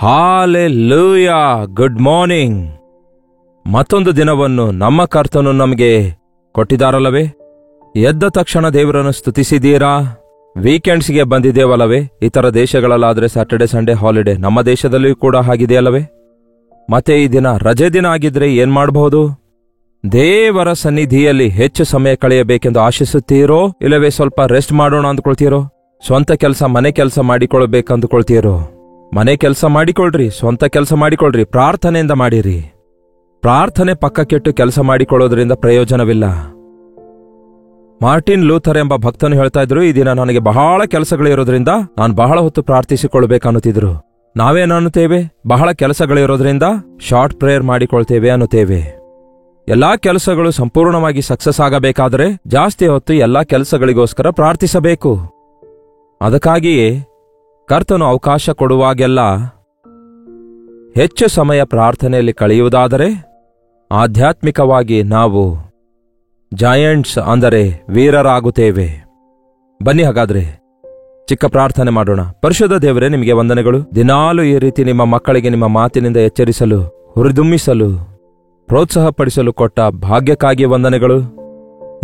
Hallelujah. Good morning. ಮತ್ತೊಂದು ದಿನವನ್ನು ನಮ್ಮ ಕರ್ತನು ನಮಗೆ ಕೊಟ್ಟಿದ್ದಾರಲ್ಲವೇ? ಎದ್ದ ತಕ್ಷಣ ದೇವರನ್ನು ಸ್ತುತಿಸಿದ್ದೀರಾ? ವೀಕೆಂಡ್ಸ್ಗೆ ಬಂದಿದ್ದೇವಲ್ಲವೇ? ಇತರ ದೇಶಗಳಲ್ಲಾದರೆ ಸ್ಯಾಟರ್ಡೆ ಸಂಡೇ ಹಾಲಿಡೇ, ನಮ್ಮ ದೇಶದಲ್ಲಿಯೂ ಕೂಡ ಹಾಗಿದೆಯಲ್ಲವೇ? ಮತ್ತೆ ಈ ದಿನ ರಜೆ ದಿನ ಆಗಿದ್ರೆ ಏನ್ ಮಾಡಬಹುದು? ದೇವರ ಸನ್ನಿಧಿಯಲ್ಲಿ ಹೆಚ್ಚು ಸಮಯ ಕಳೆಯಬೇಕೆಂದು ಆಶಿಸುತ್ತೀರೋ, ಇಲ್ಲವೇ ಸ್ವಲ್ಪ ರೆಸ್ಟ್ ಮಾಡೋಣ ಅಂದ್ಕೊಳ್ತೀರೋ? ಸ್ವಂತ ಕೆಲಸ, ಮನೆ ಕೆಲಸ ಮಾಡಿಕೊಳ್ಬೇಕಂದುಕೊಳ್ತೀರೋ? ಮನೆ ಕೆಲಸ ಮಾಡಿಕೊಳ್ರಿ, ಸ್ವಂತ ಕೆಲಸ ಮಾಡಿಕೊಳ್ರಿ, ಪ್ರಾರ್ಥನೆಯಿಂದ ಮಾಡಿರಿ. ಪ್ರಾರ್ಥನೆ ಪಕ್ಕಕ್ಕಿಟ್ಟು ಕೆಲಸ ಮಾಡಿಕೊಳ್ಳೋದ್ರಿಂದ ಪ್ರಯೋಜನವಿಲ್ಲ. ಮಾರ್ಟಿನ್ ಲೂಥರ್ ಎಂಬ ಭಕ್ತನು ಹೇಳ್ತಾ ಇದ್ರು, ಈ ದಿನ ನನಗೆ ಬಹಳ ಕೆಲಸಗಳಿರೋದ್ರಿಂದ ನಾನು ಬಹಳ ಹೊತ್ತು ಪ್ರಾರ್ಥಿಸಿಕೊಳ್ಬೇಕನ್ನುತ್ತಿದ್ರು. ನಾವೇನನ್ನುತ್ತೇವೆ? ಬಹಳ ಕೆಲಸಗಳಿರೋದ್ರಿಂದ ಶಾರ್ಟ್ ಪ್ರೇಯರ್ ಮಾಡಿಕೊಳ್ತೇವೆ ಅನ್ನುತ್ತೇವೆ. ಎಲ್ಲಾ ಕೆಲಸಗಳು ಸಂಪೂರ್ಣವಾಗಿ ಸಕ್ಸಸ್ ಆಗಬೇಕಾದರೆ ಜಾಸ್ತಿ ಹೊತ್ತು ಎಲ್ಲಾ ಕೆಲಸಗಳಿಗೋಸ್ಕರ ಪ್ರಾರ್ಥಿಸಬೇಕು. ಅದಕ್ಕಾಗಿಯೇ ಕರ್ತನು ಅವಕಾಶ ಕೊಡುವಾಗೆಲ್ಲ ಹೆಚ್ಚು ಸಮಯ ಪ್ರಾರ್ಥನೆಯಲ್ಲಿ ಕಳೆಯುವುದಾದರೆ ಆಧ್ಯಾತ್ಮಿಕವಾಗಿ ನಾವು ಜಾಯಂಟ್ಸ್ ಅಂದರೆ ವೀರರಾಗುತ್ತೇವೆ. ಬನ್ನಿ ಹಾಗಾದ್ರೆ ಚಿಕ್ಕ ಪ್ರಾರ್ಥನೆ ಮಾಡೋಣ. ಪರಿಶುದ್ಧ ದೇವರೇ, ನಿಮಗೆ ವಂದನೆಗಳು. ದಿನಾಲೂ ಈ ರೀತಿ ನಿಮ್ಮ ಮಕ್ಕಳಿಗೆ ನಿಮ್ಮ ಮಾತಿನಿಂದ ಎಚ್ಚರಿಸಲು, ಹುರಿದುಂಬಿಸಲು, ಪ್ರೋತ್ಸಾಹಪಡಿಸಲು ಕೊಟ್ಟ ಭಾಗ್ಯಕ್ಕಾಗಿ ವಂದನೆಗಳು.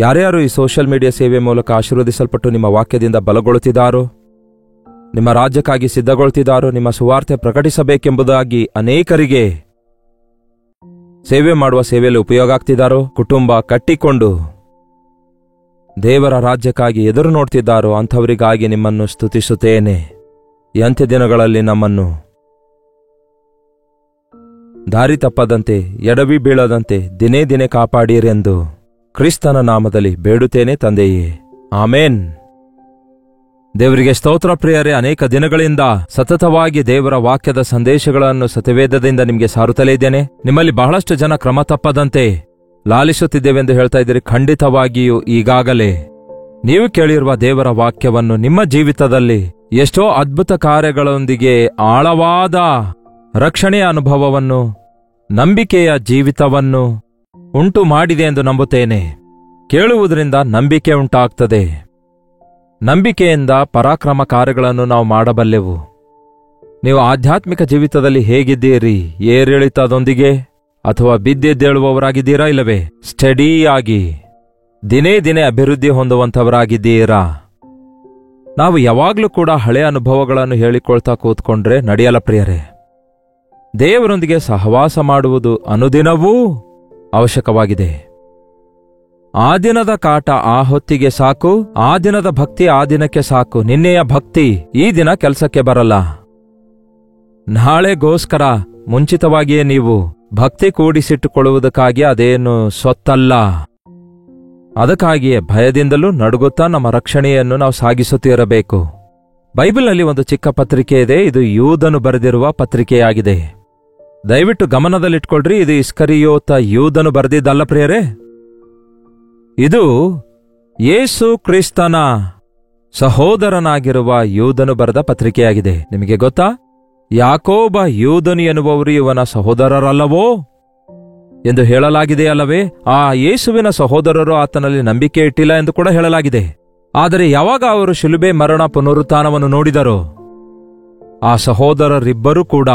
ಯಾರ್ಯಾರು ಈ ಸೋಷಿಯಲ್ ಮೀಡಿಯಾ ಸೇವೆ ಮೂಲಕ ಆಶೀರ್ವದಿಸಲ್ಪಟ್ಟು ನಿಮ್ಮ ವಾಕ್ಯದಿಂದ ಬಲಗೊಳ್ಳುತ್ತಿದ್ದಾರೋ, ನಿಮ್ಮ ರಾಜ್ಯಕ್ಕಾಗಿ ಸಿದ್ಧಗೊಳ್ತಿದ್ದಾರೋ, ನಿಮ್ಮ ಸುವಾರ್ತೆ ಪ್ರಕಟಿಸಬೇಕೆಂಬುದಾಗಿ ಅನೇಕರಿಗೆ ಸೇವೆ ಮಾಡುವ ಸೇವೆಯಲ್ಲಿ ಉಪಯೋಗ ಆಗ್ತಿದ್ದಾರೋ, ಕುಟುಂಬ ಕಟ್ಟಿಕೊಂಡು ದೇವರ ರಾಜ್ಯಕ್ಕಾಗಿ ಎದುರು ನೋಡ್ತಿದ್ದಾರೋ ಅಂಥವರಿಗಾಗಿ ನಿಮ್ಮನ್ನು ಸ್ತುತಿಸುತ್ತೇನೆ. ಈ ಅಂತ್ಯ ದಿನಗಳಲ್ಲಿ ನಮ್ಮನ್ನು ದಾರಿ ತಪ್ಪದಂತೆ, ಎಡವಿ ಬೀಳದಂತೆ ದಿನೇ ದಿನೇ ಕಾಪಾಡಿರೆಂದು ಕ್ರಿಸ್ತನ ನಾಮದಲ್ಲಿ ಬೇಡುತ್ತೇನೆ ತಂದೆಯೇ, ಆಮೇನ್. ದೇವರಿಗೆ ಸ್ತೋತ್ರ. ಪ್ರಿಯರೇ, ಅನೇಕ ದಿನಗಳಿಂದ ಸತತವಾಗಿ ದೇವರ ವಾಕ್ಯದ ಸಂದೇಶಗಳನ್ನು ಸತ್ಯವೇದದಿಂದ ನಿಮಗೆ ಸಾರುತ್ತಲೇ ಇದ್ದೇನೆ. ನಿಮ್ಮಲ್ಲಿ ಬಹಳಷ್ಟು ಜನ ಕ್ರಮ ತಪ್ಪದಂತೆ ಲಾಲಿಸುತ್ತಿದ್ದೇವೆಂದು ಹೇಳ್ತಾ ಇದ್ದೀರಿ. ಖಂಡಿತವಾಗಿಯೂ ಈಗಾಗಲೇ ನೀವು ಕೇಳಿರುವ ದೇವರ ವಾಕ್ಯವನ್ನು ನಿಮ್ಮ ಜೀವಿತದಲ್ಲಿ ಎಷ್ಟೋ ಅದ್ಭುತ ಕಾರ್ಯಗಳೊಂದಿಗೆ ಆಳವಾದ ರಕ್ಷಣೆಯ ಅನುಭವವನ್ನು, ನಂಬಿಕೆಯ ಜೀವಿತವನ್ನು ಉಂಟು ಮಾಡಿದೆ ಎಂದು ನಂಬುತ್ತೇನೆ. ಕೇಳುವುದರಿಂದ ನಂಬಿಕೆ ಉಂಟಾಗ್ತದೆ. ನಂಬಿಕೆಯಿಂದ ಪರಾಕ್ರಮ ಕಾರ್ಯಗಳನ್ನು ನಾವು ಮಾಡಬಲ್ಲೆವು. ನೀವು ಆಧ್ಯಾತ್ಮಿಕ ಜೀವಿತದಲ್ಲಿ ಹೇಗಿದ್ದೀರಿ? ಏರಿಳಿತದೊಂದಿಗೆ ಅಥವಾ ಬಿದ್ದೆದ್ದೇಳುವವರಾಗಿದ್ದೀರಾ, ಇಲ್ಲವೇ ಸ್ಟಡಿಯಾಗಿ ದಿನೇ ದಿನೇ ಅಭಿವೃದ್ಧಿ ಹೊಂದುವಂಥವರಾಗಿದ್ದೀರಾ? ನಾವು ಯಾವಾಗಲೂ ಕೂಡ ಹಳೆಯ ಅನುಭವಗಳನ್ನು ಹೇಳಿಕೊಳ್ತಾ ಕೂತ್ಕೊಂಡ್ರೆ ನಡೆಯಲ್ಲ ಪ್ರಿಯರೇ. ದೇವರೊಂದಿಗೆ ಸಹವಾಸ ಮಾಡುವುದು ಅನುದಿನವೂ ಅವಶ್ಯಕವಾಗಿದೆ. ಆ ದಿನದ ಕಾಟ ಆ ಹೊತ್ತಿಗೆ ಸಾಕು, ಆ ದಿನದ ಭಕ್ತಿ ಆ ದಿನಕ್ಕೆ ಸಾಕು. ನಿನ್ನೆಯ ಭಕ್ತಿ ಈ ದಿನ ಕೆಲಸಕ್ಕೆ ಬರಲ್ಲ. ನಾಳೆಗೋಸ್ಕರ ಮುಂಚಿತವಾಗಿಯೇ ನೀವು ಭಕ್ತಿ ಕೂಡಿಸಿಟ್ಟುಕೊಳ್ಳುವುದಕ್ಕಾಗಿ ಅದೇನು ಸ್ವತ್ತಲ್ಲ. ಅದಕ್ಕಾಗಿಯೇ ಭಯದಿಂದಲೂ ನಡುಗುತ್ತಾ ನಮ್ಮ ರಕ್ಷಣೆಯನ್ನು ನಾವು ಸಾಗಿಸುತ್ತಿರಬೇಕು. ಬೈಬಲ್ನಲ್ಲಿ ಒಂದು ಚಿಕ್ಕ ಪತ್ರಿಕೆ ಇದೆ. ಇದು ಯೂದನು ಬರೆದಿರುವ ಪತ್ರಿಕೆಯಾಗಿದೆ. ದಯವಿಟ್ಟು ಗಮನದಲ್ಲಿಟ್ಕೊಳ್ರಿ. ಇದು ಇಸ್ಕರಿಯೋತ ಯೂದನು ಬರೆದಿದ್ದಲ್ಲ ಪ್ರಿಯರೇ. ಇದು ಯೇಸು ಕ್ರಿಸ್ತನ ಸಹೋದರನಾಗಿರುವ ಯೂದನು ಬರೆದ ಪತ್ರಿಕೆಯಾಗಿದೆ. ನಿಮಗೆ ಗೊತ್ತಾ? ಯಾಕೋಬ ಯೂದನು ಎನ್ನುವವರು ಇವನ ಸಹೋದರರಲ್ಲವೋ ಎಂದು ಹೇಳಲಾಗಿದೆಯಲ್ಲವೇ? ಆ ಯೇಸುವಿನ ಸಹೋದರರು ಆತನಲ್ಲಿ ನಂಬಿಕೆ ಇಟ್ಟಿಲ್ಲ ಎಂದು ಕೂಡ ಹೇಳಲಾಗಿದೆ. ಆದರೆ ಯಾವಾಗ ಅವರು ಶಿಲುಬೆ ಮರಣ ಪುನರುತ್ಥಾನವನ್ನು ನೋಡಿದರೋ, ಆ ಸಹೋದರರಿಬ್ಬರೂ ಕೂಡ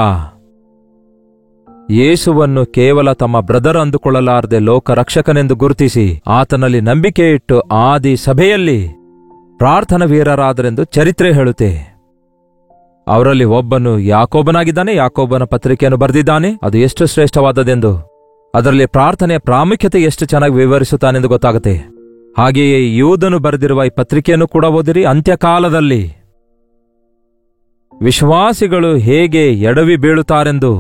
ಯೇಸುವನ್ನು ಕೇವಲ ತಮ್ಮ ಬ್ರದರ್ ಅಂದುಕೊಳ್ಳಲಾರದೆ ಲೋಕರಕ್ಷಕನೆಂದು ಗುರುತಿಸಿ ಆತನಲ್ಲಿ ನಂಬಿಕೆ ಇಟ್ಟು ಆದಿ ಸಭೆಯಲ್ಲಿ ಪ್ರಾರ್ಥನಾ ವೀರರಾದರೆಂದು ಚರಿತ್ರೆ ಹೇಳುತ್ತೆ. ಅವರಲ್ಲಿ ಒಬ್ಬನು ಯಾಕೋಬನಾಗಿದ್ದಾನೆ. ಯಾಕೋಬನ ಪತ್ರಿಕೆಯನ್ನು ಬರೆದಿದ್ದಾನೆ. ಅದು ಎಷ್ಟು ಶ್ರೇಷ್ಠವಾದದೆಂದು, ಅದರಲ್ಲಿ ಪ್ರಾರ್ಥನೆಯ ಪ್ರಾಮುಖ್ಯತೆ ಎಷ್ಟು ಚೆನ್ನಾಗಿ ವಿವರಿಸುತ್ತಾನೆಂದು ಗೊತ್ತಾಗುತ್ತೆ. ಹಾಗೆಯೇ ಯೂದನು ಬರೆದಿರುವ ಈ ಪತ್ರಿಕೆಯನ್ನು ಕೂಡ ಓದಿರಿ. ಅಂತ್ಯಕಾಲದಲ್ಲಿ ವಿಶ್ವಾಸಿಗಳು ಹೇಗೆ ಎಡವಿ ಬೀಳುತ್ತಾರೆಂದು,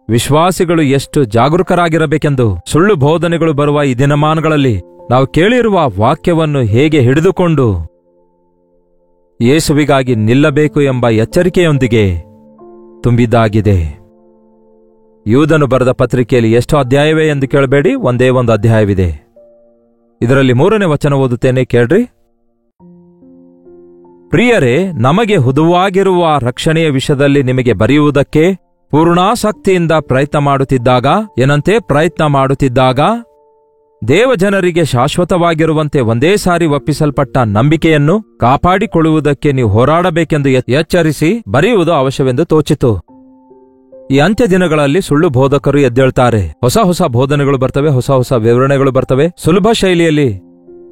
ವಿಶ್ವಾಸಿಗಳು ಎಷ್ಟು ಜಾಗರೂಕರಾಗಿರಬೇಕೆಂದು, ಸುಳ್ಳು ಬೋಧನೆಗಳು ಬರುವ ಈ ದಿನಮಾನಗಳಲ್ಲಿ ನಾವು ಕೇಳಿರುವ ವಾಕ್ಯವನ್ನು ಹೇಗೆ ಹಿಡಿದುಕೊಂಡು ಯೇಸುವಿಗಾಗಿ ನಿಲ್ಲಬೇಕು ಎಂಬ ಎಚ್ಚರಿಕೆಯೊಂದಿಗೆ ತುಂಬಿದ್ದಾಗಿದೆ. ಯೂದನು ಬರೆದ ಪತ್ರಿಕೆಯಲ್ಲಿ ಎಷ್ಟು ಅಧ್ಯಾಯವೇ ಎಂದು ಕೇಳಬೇಡಿ, ಒಂದೇ ಒಂದು ಅಧ್ಯಾಯವಿದೆ. ಇದರಲ್ಲಿ 3ನೇ ವಚನ ಓದುತ್ತೇನೆ, ಕೇಳ್ರಿ. ಪ್ರಿಯರೇ, ನಮಗೆ ಹುದುವಾಗಿರುವ ರಕ್ಷಣೆಯ ವಿಷಯದಲ್ಲಿ ನಿಮಗೆ ಬರೆಯುವುದಕ್ಕೆ ಪೂರ್ಣಾಸಕ್ತಿಯಿಂದ ಪ್ರಯತ್ನ ಮಾಡುತ್ತಿದ್ದಾಗ ದೇವಜನರಿಗೆ ಶಾಶ್ವತವಾಗಿರುವಂತೆ ಒಂದೇ ಸಾರಿ ಒಪ್ಪಿಸಲ್ಪಟ್ಟ ನಂಬಿಕೆಯನ್ನು ಕಾಪಾಡಿಕೊಳ್ಳುವುದಕ್ಕೆ ನೀವು ಹೋರಾಡಬೇಕೆಂದು ಎಚ್ಚರಿಸಿ ಬರೆಯುವುದು ಅವಶ್ಯವೆಂದು ತೋಚಿತು. ಈ ಅಂತ್ಯ ದಿನಗಳಲ್ಲಿ ಸುಳ್ಳು ಬೋಧಕರು ಎದ್ದೇಳ್ತಾರೆ. ಹೊಸ ಹೊಸ ಬೋಧನೆಗಳು ಬರ್ತವೆ, ಹೊಸ ಹೊಸ ವಿವರಣೆಗಳು ಬರ್ತವೆ. ಸುಲಭ ಶೈಲಿಯಲ್ಲಿ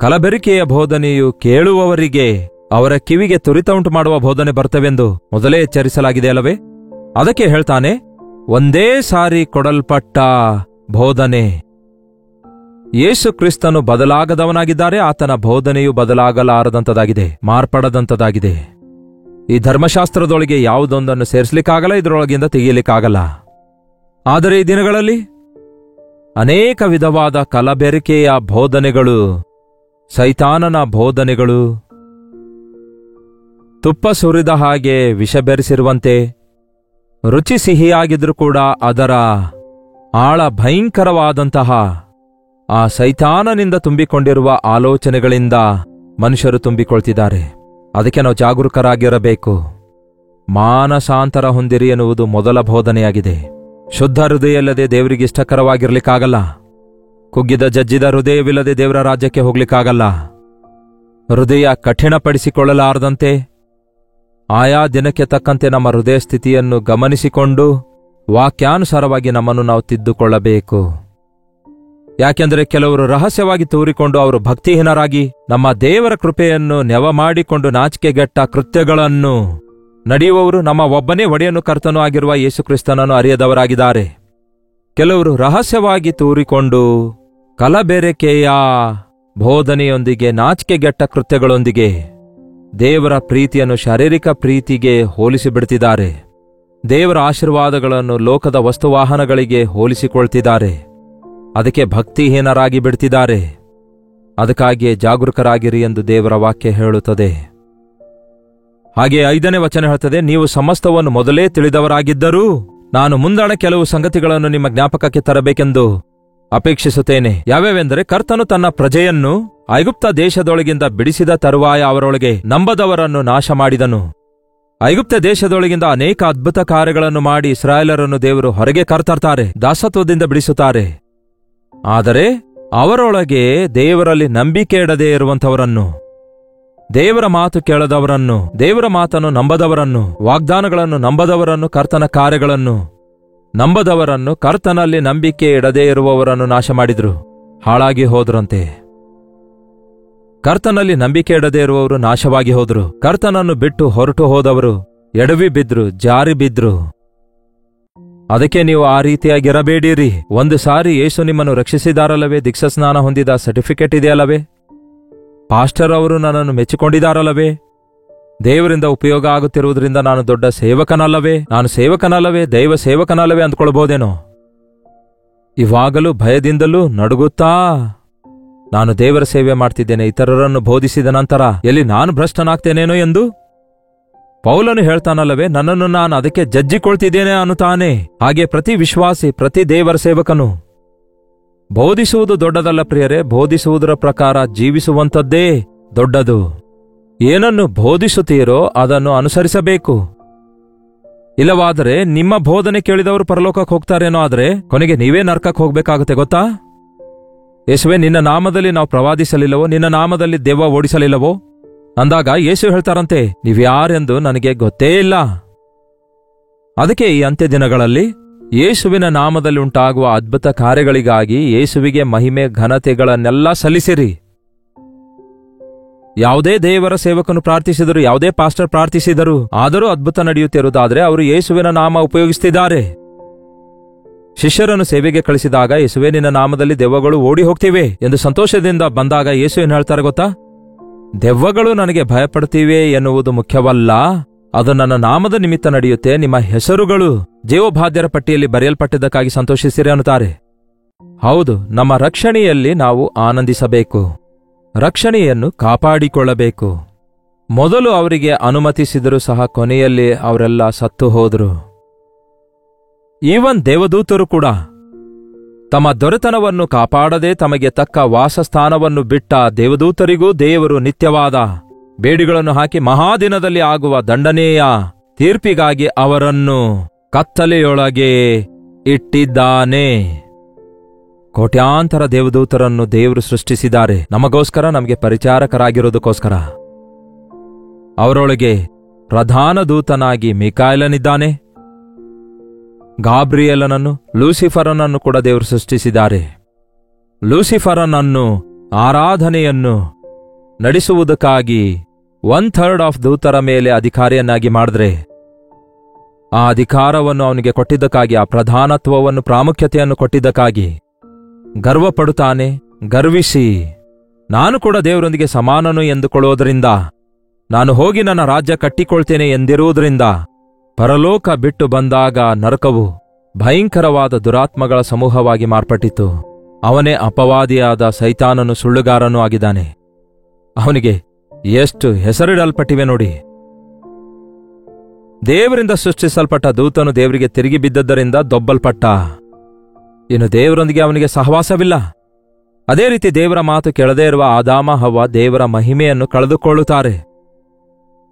ಕಲಬೆರಕೆಯ ಬೋಧನೆಯು ಕೇಳುವವರಿಗೆ ಅವರ ಕಿವಿಗೆ ತುರಿತ ಉಂಟು ಮಾಡುವ ಬೋಧನೆ ಬರ್ತವೆಂದು ಮೊದಲೇ ಎಚ್ಚರಿಸಲಾಗಿದೆ ಅಲ್ಲವೇ? ಅದಕ್ಕೆ ಹೇಳ್ತಾನೆ, ಒಂದೇ ಸಾರಿ ಕೊಡಲ್ಪಟ್ಟ ಬೋಧನೆ. ಯೇಸು ಕ್ರಿಸ್ತನು ಬದಲಾಗದವನಾಗಿದ್ದಾರೆ, ಆತನ ಬೋಧನೆಯು ಬದಲಾಗಲಾರದಂತದಾಗಿದೆ, ಮಾರ್ಪಡದಂತದಾಗಿದೆ. ಈ ಧರ್ಮಶಾಸ್ತ್ರದೊಳಗೆ ಯಾವುದೊಂದನ್ನು ಸೇರಿಸಲಿಕ್ಕಾಗಲ್ಲ, ಇದರೊಳಗಿಂದ ತೆಗೆಯಲಿಕ್ಕಾಗಲ್ಲ. ಆದರೆ ಈ ದಿನಗಳಲ್ಲಿ ಅನೇಕ ವಿಧವಾದ ಕಲಬೆರಕೆಯ ಬೋಧನೆಗಳು, ಸೈತಾನನ ಬೋಧನೆಗಳು, ತುಪ್ಪ ಸುರಿದ ಹಾಗೆ ವಿಷ ಬೆರೆಸಿರುವಂತೆ, ರುಚಿ ಸಿಹಿಯಾಗಿದ್ರೂ ಕೂಡ ಅದರ ಆಳ ಭಯಂಕರವಾದಂತಹ ಆ ಸೈತಾನನಿಂದ ತುಂಬಿಕೊಂಡಿರುವ ಆಲೋಚನೆಗಳಿಂದ ಮನುಷ್ಯರು ತುಂಬಿಕೊಳ್ತಿದ್ದಾರೆ. ಅದಕ್ಕೆ ನಾವು ಜಾಗರೂಕರಾಗಿರಬೇಕು. ಮಾನಸಾಂತರ ಹೊಂದಿರಿ ಎನ್ನುವುದು ಮೊದಲ ಬೋಧನೆಯಾಗಿದೆ. ಶುದ್ಧ ಹೃದಯ ಇಲ್ಲದೆ ದೇವರಿಗೆ ಇಷ್ಟಕರವಾಗಿರ್ಲಿಕ್ಕಾಗಲ್ಲ. ಕುಗ್ಗಿದ ಜಜ್ಜಿದ ಹೃದಯವಿಲ್ಲದೆ ದೇವರ ರಾಜ್ಯಕ್ಕೆ ಹೋಗ್ಲಿಕ್ಕಾಗಲ್ಲ. ಹೃದಯ ಕಠಿಣಪಡಿಸಿಕೊಳ್ಳಲಾರದಂತೆ ಆಯಾ ದಿನಕ್ಕೆ ತಕ್ಕಂತೆ ನಮ್ಮ ಹೃದಯ ಸ್ಥಿತಿಯನ್ನು ಗಮನಿಸಿಕೊಂಡು ವಾಕ್ಯಾನುಸಾರವಾಗಿ ನಮ್ಮನ್ನು ನಾವು ತಿದ್ದುಕೊಳ್ಳಬೇಕು. ಯಾಕೆಂದರೆ ಕೆಲವರು ರಹಸ್ಯವಾಗಿ ತೂರಿಕೊಂಡು ಅವರು ಭಕ್ತಿಹೀನರಾಗಿ ನಮ್ಮ ದೇವರ ಕೃಪೆಯನ್ನು ನೆವ ಮಾಡಿಕೊಂಡು ನಾಚಿಕೆಗೆಟ್ಟ ಕೃತ್ಯಗಳನ್ನು ನಡೆಯುವವರು ನಮ್ಮ ಒಬ್ಬನೇ ಒಡೆಯನು ಕರ್ತನೂ ಆಗಿರುವ ಯೇಸುಕ್ರಿಸ್ತನನ್ನು ಅರಿಯದವರಾಗಿದ್ದಾರೆ. ಕೆಲವರು ರಹಸ್ಯವಾಗಿ ತೂರಿಕೊಂಡು ಕಲಬೆರಕೆಯ ಬೋಧನೆಯೊಂದಿಗೆ ನಾಚಿಕೆಗೆಟ್ಟ ಕೃತ್ಯಗಳೊಂದಿಗೆ ದೇವರ ಪ್ರೀತಿಯನ್ನು ಶಾರೀರಿಕ ಪ್ರೀತಿಗೆ ಹೋಲಿಸಿಬಿಡ್ತಿದ್ದಾರೆ. ದೇವರ ಆಶೀರ್ವಾದಗಳನ್ನು ಲೋಕದ ವಸ್ತುವಾಹನಗಳಿಗೆ ಹೋಲಿಸಿಕೊಳ್ತಿದ್ದಾರೆ. ಅದಕ್ಕೆ ಭಕ್ತಿಹೀನರಾಗಿ ಬಿಡ್ತಿದ್ದಾರೆ. ಅದಕ್ಕಾಗಿಯೇ ಜಾಗರೂಕರಾಗಿರಿ ಎಂದು ದೇವರ ವಾಕ್ಯ ಹೇಳುತ್ತದೆ. ಹಾಗೆ 5ನೇ ವಚನ ಹೇಳ್ತದೆ, ನೀವು ಸಮಸ್ತವನ್ನು ಮೊದಲೇ ತಿಳಿದವರಾಗಿದ್ದರೂ ನಾನು ಮುಂದಾಣ ಕೆಲವು ಸಂಗತಿಗಳನ್ನು ನಿಮ್ಮ ಜ್ಞಾಪಕಕ್ಕೆ ತರಬೇಕೆಂದು ಅಪೇಕ್ಷಿಸುತ್ತೇನೆ. ಯಾವ್ಯಾವೆಂದರೆ, ಕರ್ತನು ತನ್ನ ಪ್ರಜೆಯನ್ನು ಐಗುಪ್ತ ದೇಶದೊಳಗಿಂದ ಬಿಡಿಸಿದ ತರುವಾಯ ಅವರೊಳಗೆ ನಂಬದವರನ್ನು ನಾಶ ಮಾಡಿದನು. ಐಗುಪ್ತ ದೇಶದೊಳಗಿಂದ ಅನೇಕ ಅದ್ಭುತ ಕಾರ್ಯಗಳನ್ನು ಮಾಡಿ ಇಸ್ರಾಯೇಲರನ್ನು ದೇವರು ಹೊರಗೆ ಕರ್ತರ್ತಾರೆ, ದಾಸತ್ವದಿಂದ ಬಿಡಿಸುತ್ತಾರೆ. ಆದರೆ ಅವರೊಳಗೆ ದೇವರಲ್ಲಿ ನಂಬಿಕೆ ಇಡದೇ ಇರುವಂಥವರನ್ನು, ದೇವರ ಮಾತು ಕೇಳದವರನ್ನು, ದೇವರ ಮಾತನ್ನು ನಂಬದವರನ್ನು, ವಾಗ್ದಾನಗಳನ್ನು ನಂಬದವರನ್ನು, ಕರ್ತನ ಕಾರ್ಯಗಳನ್ನು ನಂಬದವರನ್ನು, ಕರ್ತನಲ್ಲಿ ನಂಬಿಕೆ ಇಡದೇ ಇರುವವರನ್ನು ನಾಶ ಮಾಡಿದ್ರು, ಹಾಳಾಗಿ ಹೋದ್ರಂತೆ. ಕರ್ತನಲ್ಲಿ ನಂಬಿಕೆ ಇಡದೇ ಇರುವವರು ನಾಶವಾಗಿ ಹೋದ್ರು. ಕರ್ತನನ್ನು ಬಿಟ್ಟು ಹೊರಟು ಹೋದವರು ಎಡವಿ ಬಿದ್ರು, ಜಾರಿ ಬಿದ್ರು. ಅದಕ್ಕೆ ನೀವು ಆ ರೀತಿಯಾಗಿರಬೇಡಿರಿ. ಒಂದು ಸಾರಿ ಯೇಸು ನಿಮ್ಮನ್ನು ರಕ್ಷಿಸಿದಾರಲ್ಲವೇ? ದೀಕ್ಷಾಸ್ನಾನ ಹೊಂದಿದ ಸರ್ಟಿಫಿಕೇಟ್ ಇದೆಯಲ್ಲವೇ? ಪಾಸ್ಟರ್ ಅವರು ನನ್ನನ್ನು ಮೆಚ್ಚಿಕೊಂಡಿದ್ದಾರಲ್ಲವೇ? ದೇವರಿಂದ ಉಪಯೋಗ ಆಗುತ್ತಿರುವುದರಿಂದ ನಾನು ದೊಡ್ಡ ಸೇವಕನಲ್ಲವೇ? ನಾನು ಸೇವಕನಲ್ಲವೇ? ದೈವ ಸೇವಕನಲ್ಲವೇ ಅಂದ್ಕೊಳ್ಬಹುದೇನೋ? ಇವಾಗಲೂ ಭಯದಿಂದಲೂ ನಡುಗುತ್ತಾ ನಾನು ದೇವರ ಸೇವೆ ಮಾಡ್ತಿದ್ದೇನೆ, ಇತರರನ್ನು ಬೋಧಿಸಿದ ನಂತರ ಎಲ್ಲಿ ನಾನು ಭ್ರಷ್ಟನಾಗ್ತೇನೇನೋ ಎಂದು ಪೌಲನು ಹೇಳ್ತಾನಲ್ಲವೇ? ನನ್ನನ್ನು ನಾನು ಅದಕ್ಕೆ ಜಜ್ಜಿಕೊಳ್ತಿದ್ದೇನೆ ಅನ್ನುತ್ತಾನೆ. ಹಾಗೆ ಪ್ರತಿ ವಿಶ್ವಾಸಿ, ಪ್ರತಿ ದೇವರ ಸೇವಕನು ಬೋಧಿಸುವುದು ದೊಡ್ಡದಲ್ಲ ಪ್ರಿಯರೇ, ಬೋಧಿಸುವುದರ ಪ್ರಕಾರ ಜೀವಿಸುವಂಥದ್ದೇ ದೊಡ್ಡದು. ಏನನ್ನು ಬೋಧಿಸುತ್ತೀರೋ ಅದನ್ನು ಅನುಸರಿಸಬೇಕು. ಇಲ್ಲವಾದರೆ ನಿಮ್ಮ ಬೋಧನೆ ಕೇಳಿದವರು ಪರಲೋಕಕ್ಕೆ ಹೋಗ್ತಾರೇನೋ, ಆದರೆ ಕೊನೆಗೆ ನೀವೇ ನರಕಕ್ಕೆ ಹೋಗ್ಬೇಕಾಗುತ್ತೆ. ಗೊತ್ತಾ? ಯೇಸುವೆ, ನಿನ್ನ ನಾಮದಲ್ಲಿ ನಾವು ಪ್ರವಾದಿಸಲಿಲ್ಲವೋ? ನಿನ್ನ ನಾಮದಲ್ಲಿ ದೆವ್ವ ಓಡಿಸಲಿಲ್ಲವೋ ಅಂದಾಗ ಯೇಸು ಹೇಳ್ತಾರಂತೆ, ನೀವ್ಯಾರೆಂದು ನನಗೆ ಗೊತ್ತೇ ಇಲ್ಲ. ಅದಕ್ಕೆ ಈ ಅಂತ್ಯ ದಿನಗಳಲ್ಲಿ ಯೇಸುವಿನ ನಾಮದಲ್ಲಿ ಉಂಟಾಗುವ ಅದ್ಭುತ ಕಾರ್ಯಗಳಿಗಾಗಿ ಯೇಸುವಿಗೆ ಮಹಿಮೆ ಘನತೆಗಳನ್ನೆಲ್ಲ ಸಲ್ಲಿಸಿರಿ. ಯಾವುದೇ ದೇವರ ಸೇವಕನು ಪ್ರಾರ್ಥಿಸಿದರು, ಯಾವುದೇ ಪಾಸ್ಟರ್ ಪ್ರಾರ್ಥಿಸಿದರು, ಆದರೂ ಅದ್ಭುತ ನಡೆಯುತ್ತಿರುವುದಾದರೆ ಅವರು ಯೇಸುವಿನ ನಾಮ ಉಪಯೋಗಿಸುತ್ತಿದ್ದಾರೆ. ಶಿಷ್ಯರನ್ನು ಸೇವೆಗೆ ಕಳಿಸಿದಾಗ ಯೇಸುವೆ, ನಿನ್ನ ನಾಮದಲ್ಲಿ ದೆವ್ವಗಳು ಓಡಿ ಹೋಗ್ತಿವೆ ಎಂದು ಸಂತೋಷದಿಂದ ಬಂದಾಗ ಯೇಸು ಏನು ಹೇಳ್ತಾರೆ ಗೊತ್ತಾ? ದೆವ್ವಗಳು ನನಗೆ ಭಯಪಡ್ತಿವೆ ಎನ್ನುವುದು ಮುಖ್ಯವಲ್ಲ, ಅದು ನನ್ನ ನಾಮದ ನಿಮಿತ್ತ ನಡೆಯುತ್ತೆ. ನಿಮ್ಮ ಹೆಸರುಗಳು ಜೀವಬಾಧ್ಯರ ಪಟ್ಟಿಯಲ್ಲಿ ಬರೆಯಲ್ಪಟ್ಟಿದ್ದಕ್ಕಾಗಿ ಸಂತೋಷಿಸಿರಿ ಅನ್ನುತ್ತಾರೆ. ಹೌದು, ನಮ್ಮ ರಕ್ಷಣೆಯಲ್ಲಿ ನಾವು ಆನಂದಿಸಬೇಕು, ರಕ್ಷಣೆಯನ್ನು ಕಾಪಾಡಿಕೊಳ್ಳಬೇಕು. ಮೊದಲು ಅವರಿಗೆ ಅನುಮತಿಸಿದರೂ ಸಹ ಕೊನೆಯಲ್ಲಿ ಅವರೆಲ್ಲ ಸತ್ತು ಹೋದರು. ಈವನ್ ದೇವದೂತರು ಕೂಡ ತಮ್ಮ ದೊರೆತನವನ್ನು ಕಾಪಾಡದೆ ತಮಗೆ ತಕ್ಕ ವಾಸಸ್ಥಾನವನ್ನು ಬಿಟ್ಟ ದೇವದೂತರಿಗೂ ದೇವರು ನಿತ್ಯವಾದ ಬೇಡಿಗಳನ್ನು ಹಾಕಿ ಮಹಾದಿನದಲ್ಲಿ ಆಗುವ ದಂಡನೆಯ ತೀರ್ಪಿಗಾಗಿ ಅವರನ್ನು ಕತ್ತಲೆಯೊಳಗೆ ಇಟ್ಟಿದ್ದಾನೆ. ಕೋಟ್ಯಾಂತರ ದೇವದೂತರನ್ನು ದೇವರು ಸೃಷ್ಟಿಸಿದ್ದಾರೆ ನಮಗೋಸ್ಕರ, ನಮಗೆ ಪರಿಚಾರಕರಾಗಿರೋದಕ್ಕೋಸ್ಕರ. ಅವರೊಳಗೆ ಪ್ರಧಾನ ದೂತನಾಗಿ ಮಿಕಾಯಲನಿದ್ದಾನೆ, ಗಾಬ್ರಿಯೇಲನನ್ನು, ಲೂಸಿಫರನನ್ನು ಕೂಡ ದೇವರು ಸೃಷ್ಟಿಸಿದ್ದಾರೆ. ಲೂಸಿಫರನನ್ನು ಆರಾಧನೆಯನ್ನು ನಡೆಸುವುದಕ್ಕಾಗಿ 1/3 ಆಫ್ ದೂತರ ಮೇಲೆ ಅಧಿಕಾರಿಯನ್ನಾಗಿ ಮಾಡಿದ್ರೆ, ಆ ಅಧಿಕಾರವನ್ನು ಅವನಿಗೆ ಕೊಟ್ಟಿದ್ದಕ್ಕಾಗಿ, ಆ ಪ್ರಧಾನತ್ವವನ್ನು, ಪ್ರಾಮುಖ್ಯತೆಯನ್ನು ಕೊಟ್ಟಿದ್ದಕ್ಕಾಗಿ ಗರ್ವಪಡುತ್ತಾನೆ. ಗರ್ವಿಸಿ ನಾನು ಕೂಡ ದೇವರೊಂದಿಗೆ ಸಮಾನನು ಎಂದುಕೊಳ್ಳುವುದರಿಂದ, ನಾನು ಹೋಗಿ ನನ್ನ ರಾಜ್ಯ ಕಟ್ಟಿಕೊಳ್ತೇನೆ ಎಂದಿರುವುದರಿಂದ, ಪರಲೋಕ ಬಿಟ್ಟು ಬಂದಾಗ ನರಕವು ಭಯಂಕರವಾದ ದುರಾತ್ಮಗಳ ಸಮೂಹವಾಗಿ ಮಾರ್ಪಟ್ಟಿತು. ಅವನೇ ಅಪವಾದಿಯಾದ ಸೈತಾನನು, ಸುಳ್ಳುಗಾರನೂ ಆಗಿದ್ದಾನೆ. ಅವನಿಗೆ ಎಷ್ಟು ಹೆಸರಿಡಲ್ಪಟ್ಟಿವೆ ನೋಡಿ. ದೇವರಿಂದ ಸೃಷ್ಟಿಸಲ್ಪಟ್ಟ ದೂತನು ದೇವರಿಗೆ ತಿರುಗಿ ಬಿದ್ದದ್ದರಿಂದ ದೊಬ್ಬಲ್ಪಟ್ಟ. ಇನ್ನು ದೇವರೊಂದಿಗೆ ಅವನಿಗೆ ಸಹವಾಸವಿಲ್ಲ. ಅದೇ ರೀತಿ ದೇವರ ಮಾತು ಕೇಳದೇ ಇರುವ ಆದಾಮ ಹವ್ವ ದೇವರ ಮಹಿಮೆಯನ್ನು ಕಳೆದುಕೊಳ್ಳುತ್ತಾರೆ.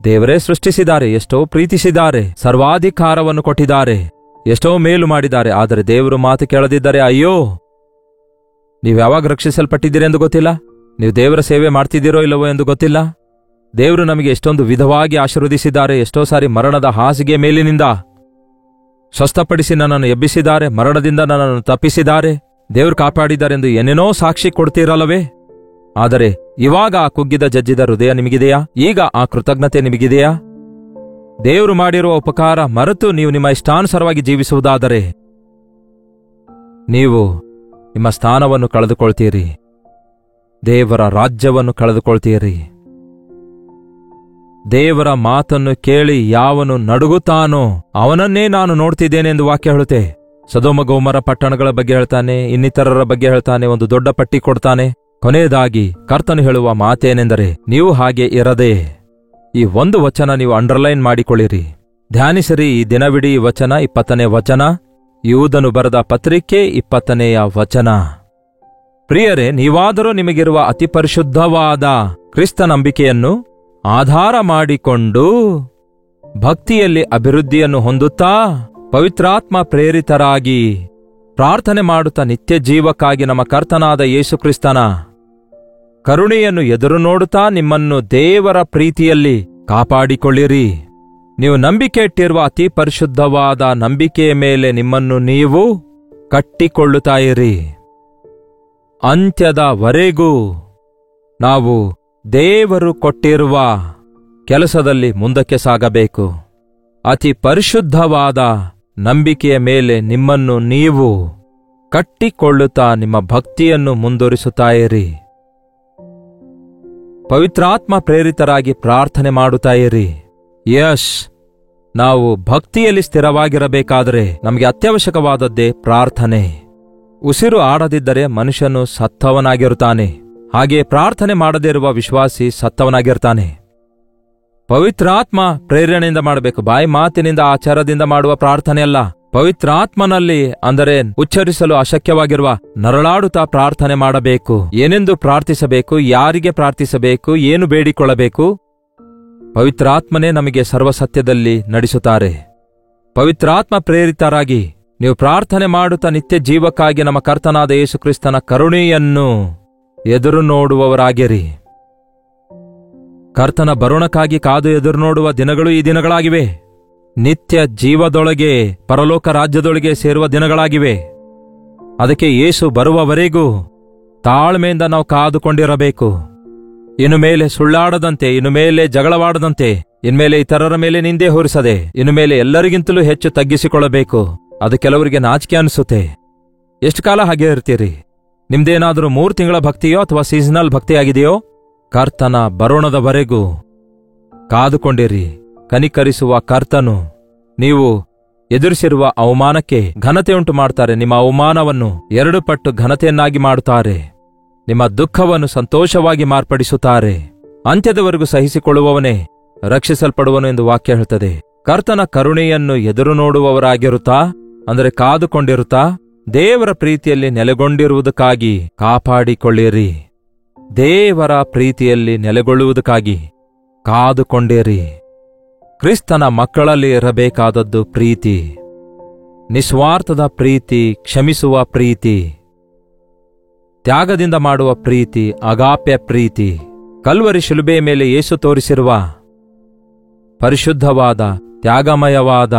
ದೇವರೇ ಸೃಷ್ಟಿಸಿದ್ದಾರೆ, ಎಷ್ಟೋ ಪ್ರೀತಿಸಿದ್ದಾರೆ, ಸರ್ವಾಧಿಕಾರವನ್ನು ಕೊಟ್ಟಿದ್ದಾರೆ, ಎಷ್ಟೋ ಮೇಲು ಮಾಡಿದ್ದಾರೆ. ಆದರೆ ದೇವರು ಮಾತು ಕೇಳದಿದ್ದರೆ ಅಯ್ಯೋ, ನೀವು ಯಾವಾಗ ರಕ್ಷಿಸಲ್ಪಟ್ಟಿದ್ದೀರಿ ಎಂದು ಗೊತ್ತಿಲ್ಲ, ನೀವು ದೇವರ ಸೇವೆ ಮಾಡ್ತಿದ್ದೀರೋ ಇಲ್ಲವೋ ಎಂದು ಗೊತ್ತಿಲ್ಲ. ದೇವರು ನಮಗೆ ಎಷ್ಟೊಂದು ವಿಧವಾಗಿ ಆಶೀರ್ವದಿಸಿದ್ದಾರೆ. ಎಷ್ಟೋ ಸಾರಿ ಮರಣದ ಹಾಸಿಗೆ ಮೇಲಿನಿಂದ ಸ್ವಸ್ಥಪಡಿಸಿ ನನ್ನನ್ನು ಎಬ್ಬಿಸಿದ್ದಾರೆ, ಮರಣದಿಂದ ನನ್ನನ್ನು ತಪ್ಪಿಸಿದ್ದಾರೆ, ದೇವರು ಕಾಪಾಡಿದ್ದಾರೆಂದು ಏನೇನೋ ಸಾಕ್ಷಿ ಕೊಡ್ತೀರಲ್ಲವೇ? ಆದರೆ ಇವಾಗ ಆ ಕುಗ್ಗಿದ ಜಜ್ಜಿದ ಹೃದಯ ನಿಮಗಿದೆಯಾ? ಈಗ ಆ ಕೃತಜ್ಞತೆ ನಿಮಗಿದೆಯಾ? ದೇವರು ಮಾಡಿರುವ ಉಪಕಾರ ಮರೆತು ನೀವು ನಿಮ್ಮ ಇಷ್ಟಾನುಸಾರವಾಗಿ ಜೀವಿಸುವುದಾದರೆ ನೀವು ನಿಮ್ಮ ಸ್ಥಾನವನ್ನು ಕಳೆದುಕೊಳ್ತೀರಿ, ದೇವರ ರಾಜ್ಯವನ್ನು ಕಳೆದುಕೊಳ್ತೀರಿ. ದೇವರ ಮಾತನ್ನು ಕೇಳಿ ಯಾವನು ನಡುಗುತ್ತಾನೋ ಅವನನ್ನೇ ನಾನು ನೋಡ್ತಿದ್ದೇನೆ ಎಂದು ವಾಕ್ಯ ಹೇಳುತ್ತೆ. ಸೊದೋಮ ಗೊಮೋರ ಪಟ್ಟಣಗಳ ಬಗ್ಗೆ ಹೇಳ್ತಾನೆ, ಇನ್ನಿತರರ ಬಗ್ಗೆ ಹೇಳ್ತಾನೆ, ಒಂದು ದೊಡ್ಡ ಪಟ್ಟಿ ಕೊಡ್ತಾನೆ. ಕೊನೆಯದಾಗಿ ಕರ್ತನು ಹೇಳುವ ಮಾತೇನೆಂದರೆ, ನೀವು ಹಾಗೆ ಇರದೆ ಈ ಒಂದು ವಚನ ನೀವು ಅಂಡರ್ಲೈನ್ ಮಾಡಿಕೊಳ್ಳಿರಿ, ಧ್ಯಾನಿಸಿರಿ. ಈ ದಿನವಿಡೀ ವಚನ 20ನೇ ವಚನ, ಯೂದನು ಬರೆದ ಪತ್ರಿಕೆ 20ನೇಯ ವಚನ. ಪ್ರಿಯರೇ, ನೀವಾದರೂ ನಿಮಗಿರುವ ಅತಿ ಪರಿಶುದ್ಧವಾದ ಕ್ರಿಸ್ತ ನಂಬಿಕೆಯನ್ನು ಆಧಾರ ಮಾಡಿಕೊಂಡು ಭಕ್ತಿಯಲ್ಲಿ ಅಭಿವೃದ್ಧಿಯನ್ನು ಹೊಂದುತ್ತಾ ಪವಿತ್ರಾತ್ಮ ಪ್ರೇರಿತರಾಗಿ ಪ್ರಾರ್ಥನೆ ಮಾಡುತ್ತಾ ನಿತ್ಯ ಜೀವಕ್ಕಾಗಿ ನಮ್ಮ ಕರ್ತನಾದ ಯೇಸುಕ್ರಿಸ್ತನ ಕರುಣೆಯನ್ನು ಎದುರು ನೋಡುತ್ತಾ ನಿಮ್ಮನ್ನು ದೇವರ ಪ್ರೀತಿಯಲ್ಲಿ ಕಾಪಾಡಿಕೊಳ್ಳಿರಿ. ನೀವು ನಂಬಿಕೆ ಇಟ್ಟಿರುವ ಅತಿ ಪರಿಶುದ್ಧವಾದ ನಂಬಿಕೆಯ ಮೇಲೆ ನಿಮ್ಮನ್ನು ನೀವು ಕಟ್ಟಿಕೊಳ್ಳುತ್ತಾ ಇರಿ. ಅಂತ್ಯದವರೆಗೂ ನಾವು ದೇವರು ಕೊಟ್ಟಿರುವ ಕೆಲಸದಲ್ಲಿ ಮುಂದಕ್ಕೆ ಸಾಗಬೇಕು. ಅತಿ ಪರಿಶುದ್ಧವಾದ ನಂಬಿಕೆಯ ಮೇಲೆ ನಿಮ್ಮನ್ನು ನೀವು ಕಟ್ಟಿಕೊಳ್ಳುತ್ತಾ ನಿಮ್ಮ ಭಕ್ತಿಯನ್ನು ಮುಂದುವರಿಸುತ್ತಾ ಇರಿ. ಪವಿತ್ರಾತ್ಮ ಪ್ರೇರಿತರಾಗಿ ಪ್ರಾರ್ಥನೆ ಮಾಡುತ್ತಾ ಇರಿ. ನಾವು ಭಕ್ತಿಯಲ್ಲಿ ಸ್ಥಿರವಾಗಿರಬೇಕಾದರೆ ನಮಗೆ ಅತ್ಯವಶ್ಯಕವಾದದ್ದೇ ಪ್ರಾರ್ಥನೆ. ಉಸಿರು ಆಡದಿದ್ದರೆ ಮನುಷ್ಯನು ಸತ್ತವನಾಗಿರುತ್ತಾನೆ. ಹಾಗೆ ಪ್ರಾರ್ಥನೆ ಮಾಡದಿರುವ ವಿಶ್ವಾಸಿ ಸತ್ತವನಾಗಿರ್ತಾನೆ. ಪವಿತ್ರಾತ್ಮ ಪ್ರೇರಣೆಯಿಂದ ಮಾಡಬೇಕು, ಬಾಯಿ ಮಾತಿನಿಂದ ಆಚಾರದಿಂದ ಮಾಡುವ ಪ್ರಾರ್ಥನೆಯಲ್ಲ. ಪವಿತ್ರಾತ್ಮನಲ್ಲಿ, ಅಂದರೆ ಉಚ್ಚರಿಸಲು ಅಶಕ್ಯವಾಗಿರುವ ನರಳಾಡುತ್ತಾ ಪ್ರಾರ್ಥನೆ ಮಾಡಬೇಕು. ಏನೆಂದು ಪ್ರಾರ್ಥಿಸಬೇಕು, ಯಾರಿಗೆ ಪ್ರಾರ್ಥಿಸಬೇಕು, ಏನು ಬೇಡಿಕೊಳ್ಳಬೇಕು, ಪವಿತ್ರಾತ್ಮನೇ ನಮಗೆ ಸರ್ವಸತ್ಯದಲ್ಲಿ ನಡೆಸುತ್ತಾರೆ. ಪವಿತ್ರಾತ್ಮ ಪ್ರೇರಿತರಾಗಿ ನೀವು ಪ್ರಾರ್ಥನೆ ಮಾಡುತ್ತಾ ನಿತ್ಯ ಜೀವಕ್ಕಾಗಿ ನಮ್ಮ ಕರ್ತನಾದ ಯೇಸುಕ್ರಿಸ್ತನ ಕರುಣೆಯನ್ನು ಎದುರು ನೋಡುವವರಾಗಿರಿ. ಕರ್ತನ ಬರುಣಕ್ಕಾಗಿ ಕಾದು ಎದುರು ನೋಡುವ ದಿನಗಳು ಈ ದಿನಗಳಾಗಿವೆ. ನಿತ್ಯ ಜೀವದೊಳಗೆ, ಪರಲೋಕ ರಾಜ್ಯದೊಳಗೆ ಸೇರುವ ದಿನಗಳಾಗಿವೆ. ಅದಕ್ಕೆ ಯೇಸು ಬರುವವರೆಗೂ ತಾಳ್ಮೆಯಿಂದ ನಾವು ಕಾದುಕೊಂಡಿರಬೇಕು. ಇನ್ನು ಮೇಲೆ ಸುಳ್ಳಾಡದಂತೆ, ಇನ್ನು ಮೇಲೆ ಜಗಳವಾಡದಂತೆ, ಇನ್ಮೇಲೆ ಇತರರ ಮೇಲೆ ನಿಂದೆ ಹೊರಿಸದೆ, ಇನ್ನು ಮೇಲೆ ಎಲ್ಲರಿಗಿಂತಲೂ ಹೆಚ್ಚು ತಗ್ಗಿಸಿಕೊಳ್ಳಬೇಕು. ಅದು ಕೆಲವರಿಗೆ ನಾಚಿಕೆ ಅನಿಸುತ್ತೆ. ಎಷ್ಟು ಕಾಲ ಹಾಗೆ ಇರ್ತೀರಿ? ನಿಮ್ದೇನಾದರೂ 3 ತಿಂಗಳ ಭಕ್ತಿಯೋ ಅಥವಾ ಸೀಸನಲ್ ಭಕ್ತಿಯಾಗಿದೆಯೋ? ಕರ್ತನ ಬರೋಣದವರೆಗೂ ಕಾದುಕೊಂಡಿರಿ. ಕನಿಕರಿಸುವ ಕರ್ತನು ನೀವು ಎದುರಿಸಿರುವ ಅವಮಾನಕ್ಕೆ ಘನತೆಯುಂಟು ಮಾಡ್ತಾರೆ. ನಿಮ್ಮ ಅವಮಾನವನ್ನು 2 ಪಟ್ಟು ಘನತೆಯನ್ನಾಗಿ ಮಾಡುತ್ತಾರೆ. ನಿಮ್ಮ ದುಃಖವನ್ನು ಸಂತೋಷವಾಗಿ ಮಾರ್ಪಡಿಸುತ್ತಾರೆ. ಅಂತ್ಯದವರೆಗೂ ಸಹಿಸಿಕೊಳ್ಳುವವನೇ ರಕ್ಷಿಸಲ್ಪಡುವನು ಎಂದು ವಾಕ್ಯ ಹೇಳ್ತದೆ. ಕರ್ತನ ಕರುಣೆಯನ್ನು ಎದುರು ನೋಡುವವರಾಗಿರುತ್ತಾ, ಅಂದರೆ ಕಾದುಕೊಂಡಿರುತ್ತಾ, ದೇವರ ಪ್ರೀತಿಯಲ್ಲಿ ನೆಲೆಗೊಂಡಿರುವುದಕ್ಕಾಗಿ ಕಾಪಾಡಿಕೊಳ್ಳಿರಿ. ದೇವರ ಪ್ರೀತಿಯಲ್ಲಿ ನೆಲೆಗೊಳ್ಳುವುದಕ್ಕಾಗಿ ಕಾದುಕೊಂಡಿರಿ. ಕ್ರಿಸ್ತನ ಮಕ್ಕಳಲ್ಲಿ ಇರಬೇಕಾದದ್ದು ಪ್ರೀತಿ, ನಿಸ್ವಾರ್ಥದ ಪ್ರೀತಿ, ಕ್ಷಮಿಸುವ ಪ್ರೀತಿ, ತ್ಯಾಗದಿಂದ ಮಾಡುವ ಪ್ರೀತಿ, ಅಗಾಪ್ಯ ಪ್ರೀತಿ. ಕಲ್ವರಿ ಶಿಲುಬೆಯ ಮೇಲೆ ಯೇಸು ತೋರಿಸಿರುವ ಪರಿಶುದ್ಧವಾದ, ತ್ಯಾಗಮಯವಾದ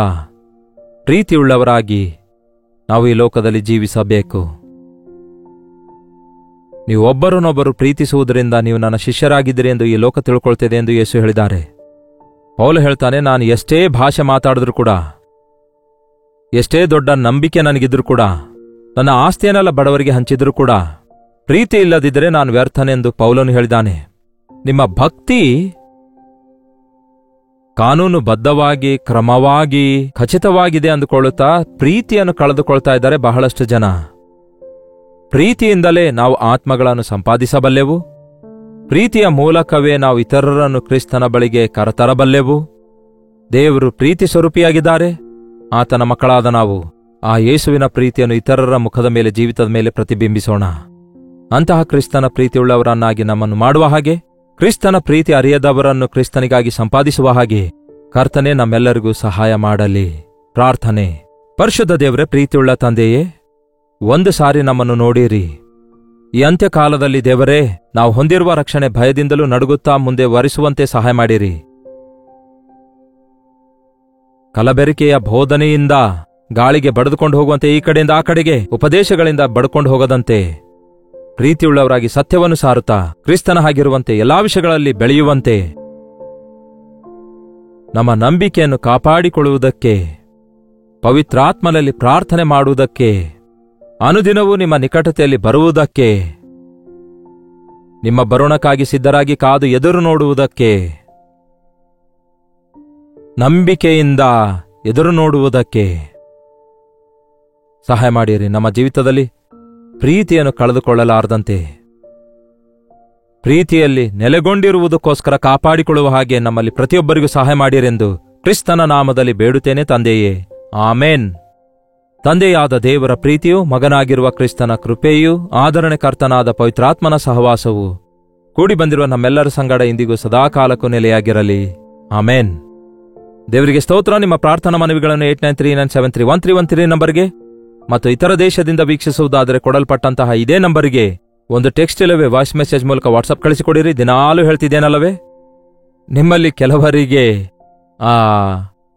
ಪ್ರೀತಿಯುಳ್ಳವರಾಗಿ ನಾವು ಈ ಲೋಕದಲ್ಲಿ ಜೀವಿಸಬೇಕು. ನೀವು ಒಬ್ಬರನ್ನೊಬ್ಬರು ಪ್ರೀತಿಸುವುದರಿಂದ ನೀವು ನನ್ನ ಶಿಷ್ಯರಾಗಿದ್ದೀರಿ ಎಂದು ಈ ಲೋಕ ತಿಳ್ಕೊಳ್ತಿದೆ ಎಂದು ಯೇಸು ಹೇಳಿದ್ದಾರೆ. ಪೌಲ ಹೇಳ್ತಾನೆ, ನಾನು ಎಷ್ಟೇ ಭಾಷೆ ಮಾತಾಡಿದ್ರೂ ಕೂಡ, ಎಷ್ಟೇ ದೊಡ್ಡ ನಂಬಿಕೆ ನನಗಿದ್ರೂ ಕೂಡ, ನನ್ನ ಆಸ್ತಿಯನ್ನೆಲ್ಲ ಬಡವರಿಗೆ ಹಂಚಿದ್ರೂ ಕೂಡ ಪ್ರೀತಿ ಇಲ್ಲದಿದ್ದರೆ ನಾನು ವ್ಯರ್ಥನೆಂದು ಪೌಲನು ಹೇಳಿದ್ದಾನೆ. ನಿಮ್ಮ ಭಕ್ತಿ ಕಾನೂನುಬದ್ಧವಾಗಿ, ಕ್ರಮವಾಗಿ, ಖಚಿತವಾಗಿದೆ ಅಂದುಕೊಳ್ಳುತ್ತಾ ಪ್ರೀತಿಯನ್ನು ಕಳೆದುಕೊಳ್ತಾ ಇದ್ದಾರೆ ಬಹಳಷ್ಟು ಜನ. ಪ್ರೀತಿಯಿಂದಲೇ ನಾವು ಆತ್ಮಗಳನ್ನು ಸಂಪಾದಿಸಬಲ್ಲೆವು. ಪ್ರೀತಿಯ ಮೂಲಕವೇ ನಾವು ಇತರರನ್ನು ಕ್ರಿಸ್ತನ ಬಳಿಗೆ ಕರೆತರಬಲ್ಲೆವು. ದೇವರು ಪ್ರೀತಿ ಸ್ವರೂಪಿಯಾಗಿದ್ದಾರೆ. ಆತನ ಮಕ್ಕಳಾದ ನಾವು ಆ ಯೇಸುವಿನ ಪ್ರೀತಿಯನ್ನು ಇತರರ ಮುಖದ ಮೇಲೆ, ಜೀವಿತದ ಮೇಲೆ ಪ್ರತಿಬಿಂಬಿಸೋಣ. ಅಂತಹ ಕ್ರಿಸ್ತನ ಪ್ರೀತಿಯುಳ್ಳವರನ್ನಾಗಿ ನಮ್ಮನ್ನು ಮಾಡುವ ಹಾಗೆ, ಕ್ರಿಸ್ತನ ಪ್ರೀತಿ ಅರಿಯದವರನ್ನು ಕ್ರಿಸ್ತನಿಗಾಗಿ ಸಂಪಾದಿಸುವ ಹಾಗೆ ಕರ್ತನೇ ನಮ್ಮೆಲ್ಲರಿಗೂ ಸಹಾಯ ಮಾಡಲಿ. ಪ್ರಾರ್ಥನೆ. ಪರಿಶುದ್ಧ ದೇವರೇ, ಪ್ರೀತಿಯುಳ್ಳ ತಂದೆಯೇ, ಒಂದು ಸಾರಿ ನಮ್ಮನ್ನು ನೋಡಿರಿ. ಈ ಅಂತ್ಯಕಾಲದಲ್ಲಿ ದೇವರೇ, ನಾವು ಹೊಂದಿರುವ ರಕ್ಷಣೆ ಭಯದಿಂದಲೂ ನಡುಗುತ್ತಾ ಮುಂದೆ ವರಿಸುವಂತೆ ಸಹಾಯ ಮಾಡಿರಿ. ಕಲಬೆರಿಕೆಯ ಬೋಧನೆಯಿಂದ ಗಾಳಿಗೆ ಬಡಿದುಕೊಂಡು ಹೋಗುವಂತೆ ಈ ಕಡೆಯಿಂದ ಆ ಕಡೆಗೆ ಉಪದೇಶಗಳಿಂದ ಬಡ್ಕೊಂಡು ಹೋಗದಂತೆ ಪ್ರೀತಿಯುಳ್ಳವರಾಗಿ ಸತ್ಯವನ್ನು ಸಾರುತ್ತಾ ಕ್ರಿಸ್ತನ ಹಾಗಿರುವಂತೆ ಎಲ್ಲಾ ವಿಷಯಗಳಲ್ಲಿ ಬೆಳೆಯುವಂತೆ ನಮ್ಮ ನಂಬಿಕೆಯನ್ನು ಕಾಪಾಡಿಕೊಳ್ಳುವುದಕ್ಕೆ, ಪವಿತ್ರಾತ್ಮನಲ್ಲಿ ಪ್ರಾರ್ಥನೆ ಮಾಡುವುದಕ್ಕೆ, ಅನುದಿನವೂ ನಿಮ್ಮ ನಿಕಟತೆಯಲ್ಲಿ ಬರುವುದಕ್ಕೆ, ನಿಮ್ಮ ಬರೋಣಕ್ಕಾಗಿ ಸಿದ್ಧರಾಗಿ ಕಾದು ಎದುರು ನೋಡುವುದಕ್ಕೆ, ನಂಬಿಕೆಯಿಂದ ಎದುರು ನೋಡುವುದಕ್ಕೆ ಸಹಾಯ ಮಾಡಿರಿ. ನಮ್ಮ ಜೀವಿತದಲ್ಲಿ ಪ್ರೀತಿಯನ್ನು ಕಳೆದುಕೊಳ್ಳಲಾರದಂತೆ, ಪ್ರೀತಿಯಲ್ಲಿ ನೆಲೆಗೊಂಡಿರುವುದಕ್ಕೋಸ್ಕರ ಕಾಪಾಡಿಕೊಳ್ಳುವ ಹಾಗೆ ನಮ್ಮಲ್ಲಿ ಪ್ರತಿಯೊಬ್ಬರಿಗೂ ಸಹಾಯ ಮಾಡಿರೆಂದು ಕ್ರಿಸ್ತನ ನಾಮದಲ್ಲಿ ಬೇಡುತ್ತೇನೆ ತಂದೆಯೇ, ಆಮೇನ್. ತಂದೆಯಾದ ದೇವರ ಪ್ರೀತಿಯೂ, ಮಗನಾಗಿರುವ ಕ್ರಿಸ್ತನ ಕೃಪೆಯೂ, ಆದರಣೆಕರ್ತನಾದ ಪವಿತ್ರಾತ್ಮನ ಸಹವಾಸವು ಕೂಡಿ ಬಂದಿರುವ ನಮ್ಮೆಲ್ಲರ ಸಂಗಡ ಇಂದಿಗೂ ಸದಾಕಾಲಕ್ಕೂ ನೆಲೆಯಾಗಿರಲಿ. ಆಮೇನ್. ದೇವರಿಗೆ ಸ್ತೋತ್ರ. ನಿಮ್ಮ ಪ್ರಾರ್ಥನಾ ಮನವಿಗಳನ್ನು 8939731313 ನಂಬರ್ಗೆ ಮತ್ತು ಇತರ ದೇಶದಿಂದ ವೀಕ್ಷಿಸುವುದಾದರೆ ಕೊಡಲ್ಪಟ್ಟಂತಹ ಇದೇ ನಂಬರಿಗೆ ಒಂದು ಟೆಕ್ಸ್ಟ್ ಇಲ್ಲವೇ ವಾಯ್ಸ್ ಮೆಸೇಜ್ ಮೂಲಕ ವಾಟ್ಸಪ್ ಕಳಿಸಿಕೊಡಿರಿ. ದಿನಾಲೂ ಹೇಳ್ತಿದ್ದೇನಲ್ಲವೇ, ನಿಮ್ಮಲ್ಲಿ ಕೆಲವರಿಗೆ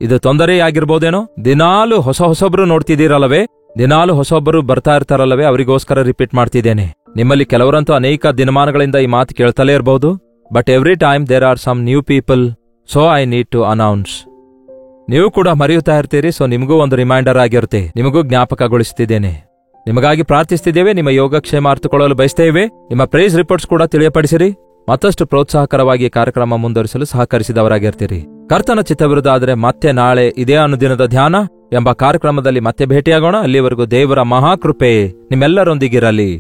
ಇದು ತೊಂದರೆಯಾಗಿರ್ಬೋದೇನೋ. ದಿನಾಲೂ ಹೊಸೊಬ್ಬರು ನೋಡ್ತಿದ್ದೀರಲ್ಲವೇ, ದಿನಾಲೂ ಹೊಸೊಬ್ಬರು ಬರ್ತಾ ಇರ್ತಾರಲ್ಲವೇ, ಅವರಿಗೋಸ್ಕರ ರಿಪೀಟ್ ಮಾಡ್ತಿದ್ದೇನೆ. ನಿಮ್ಮಲ್ಲಿ ಕೆಲವರಂತೂ ಅನೇಕ ದಿನಮಾನಗಳಿಂದ ಈ ಮಾತು ಕೇಳ್ತಲೇ ಇರಬಹುದು. But every time there are some new people, so I need to announce. ನೀವು ಕೂಡ ಮರೆಯುತ್ತಾ ಇರ್ತೀರಿ, ಸೊ ನಿಮಗೂ ಒಂದು ರಿಮೈಂಡರ್ ಆಗಿರುತ್ತೆ, ನಿಮಗೂ ಜ್ಞಾಪಕಗೊಳಿಸುತ್ತಿದ್ದೇನೆ. ನಿಮಗಾಗಿ ಪ್ರಾರ್ಥಿಸ್ತಿದ್ದೇವೆ. ನಿಮ್ಮ ಯೋಗಕ್ಷೇಮ ಅರ್ಥಕೊಳ್ಳಲು ಬಯಸ್ತೇವೆ. ನಿಮ್ಮ ಪ್ರೈಸ್ ರಿಪೋರ್ಟ್ಸ್ ಕೂಡ ತಿಳಿಯಪಡಿಸಿರಿ. ಮತ್ತಷ್ಟು ಪ್ರೋತ್ಸಾಹಕರವಾಗಿ ಕಾರ್ಯಕ್ರಮ ಮುಂದುವರಿಸಲು ಸಹಕರಿಸಿದವರಾಗಿರ್ತೀರಿ. ಕರ್ತನ ಚಿತ್ತವಿರುವುದ ಆದರೆ ಮತ್ತೆ ನಾಳೆ ಇದೇ ಅನುದಿನದ ಧ್ಯಾನ ಎಂಬ ಕಾರ್ಯಕ್ರಮದಲ್ಲಿ ಮತ್ತೆ ಭೇಟಿಯಾಗೋಣ. ಅಲ್ಲಿವರೆಗೂ ದೇವರ ಮಹಾಕೃಪೆ ನಿಮ್ಮೆಲ್ಲರೊಂದಿಗಿರಲಿ.